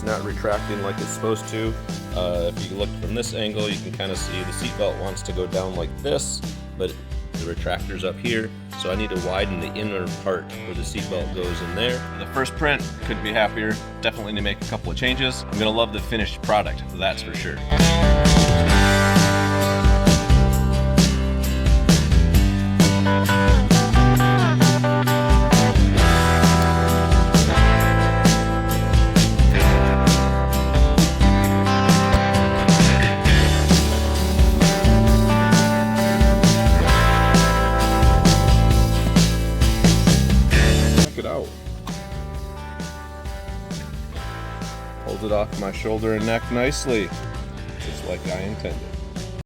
it's not retracting like it's supposed to. If you look from this angle, you can kind of see the seatbelt wants to go down like this, but the retractor's up here, so I need to widen the inner part where the seatbelt goes in there. The first print, couldn't be happier. Definitely need to make a couple of changes. I'm gonna love the finished product, that's for sure. It out. Hold it off my shoulder and neck nicely, just like I intended.